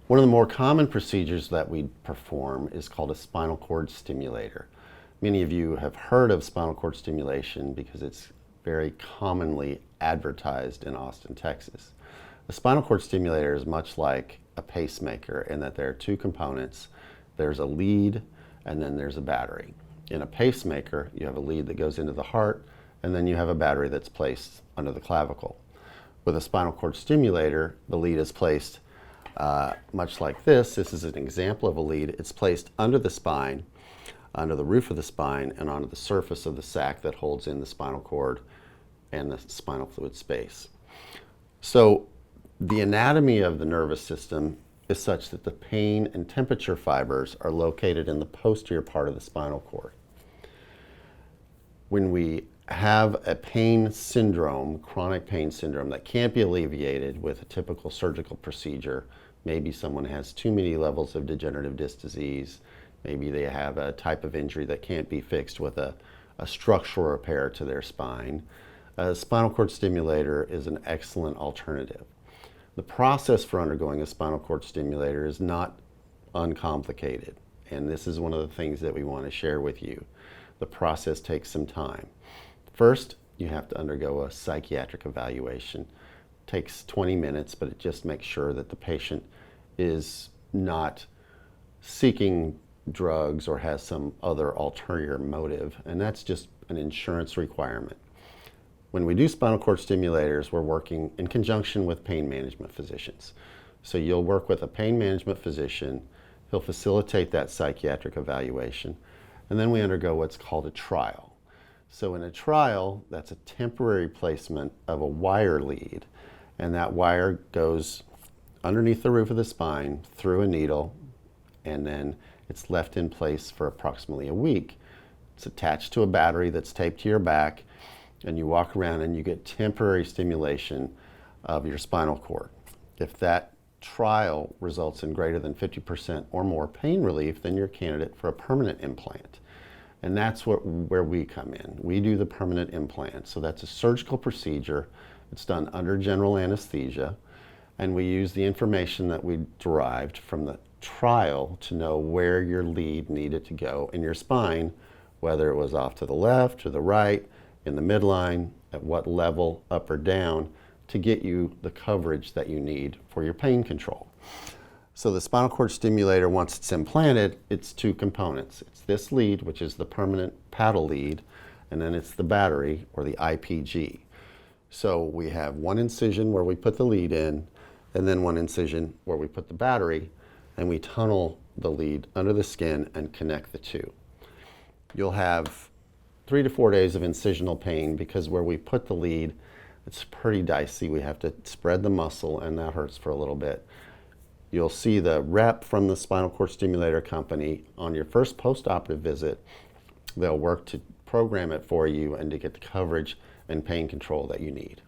One of the more common procedures that we perform is called a spinal cord stimulator. Many of you have heard of spinal cord stimulation because it's very commonly advertised in Austin, Texas. A spinal cord stimulator is much like a pacemaker in that there are two components. There's a lead and then there's a battery. In a pacemaker, you have a lead that goes into the heart, and then you have a battery that's placed under the clavicle. With a spinal cord stimulator, the lead is placed much like this. This is an example of a lead. It's placed under the spine, under the roof of the spine, and onto the surface of the sac that holds in the spinal cord and the spinal fluid space. So the anatomy of the nervous system is such that the pain and temperature fibers are located in the posterior part of the spinal cord. When we have a pain syndrome, chronic pain syndrome, that can't be alleviated with a typical surgical procedure, maybe someone has too many levels of degenerative disc disease, maybe they have a type of injury that can't be fixed with a structural repair to their spine, a spinal cord stimulator is an excellent alternative. The process for undergoing a spinal cord stimulator is not uncomplicated, and this is one of the things that we want to share with you. The process takes some time. First, you have to undergo a psychiatric evaluation. It takes 20 minutes, but it just makes sure that the patient is not seeking drugs or has some other ulterior motive, and that's just an insurance requirement. When we do spinal cord stimulators, we're working in conjunction with pain management physicians. So you'll work with a pain management physician, he'll facilitate that psychiatric evaluation, and then we undergo what's called a trial. So in a trial, that's a temporary placement of a wire lead, and that wire goes underneath the roof of the spine through a needle, and then it's left in place for approximately a week. It's attached to a battery that's taped to your back, and you walk around and you get temporary stimulation of your spinal cord. If that trial results in greater than 50% or more pain relief, then you're a candidate for a permanent implant. And that's where we come in. We do the permanent implant. So that's a surgical procedure. It's done under general anesthesia, and we use the information that we derived from the trial to know where your lead needed to go in your spine, whether it was off to the left or the right, in the midline, at what level, up or down, to get you the coverage that you need for your pain control. So the spinal cord stimulator, once it's implanted, it's two components. It's this lead, which is the permanent paddle lead, and then it's the battery, or the IPG. So we have one incision where we put the lead in, and then one incision where we put the battery, and we tunnel the lead under the skin and connect the two. You'll have 3 to 4 days of incisional pain because where we put the lead, it's pretty dicey. We have to spread the muscle, and that hurts for a little bit. You'll see the rep from the spinal cord stimulator company on your first post-operative visit. They'll work to program it for you and to get the coverage and pain control that you need.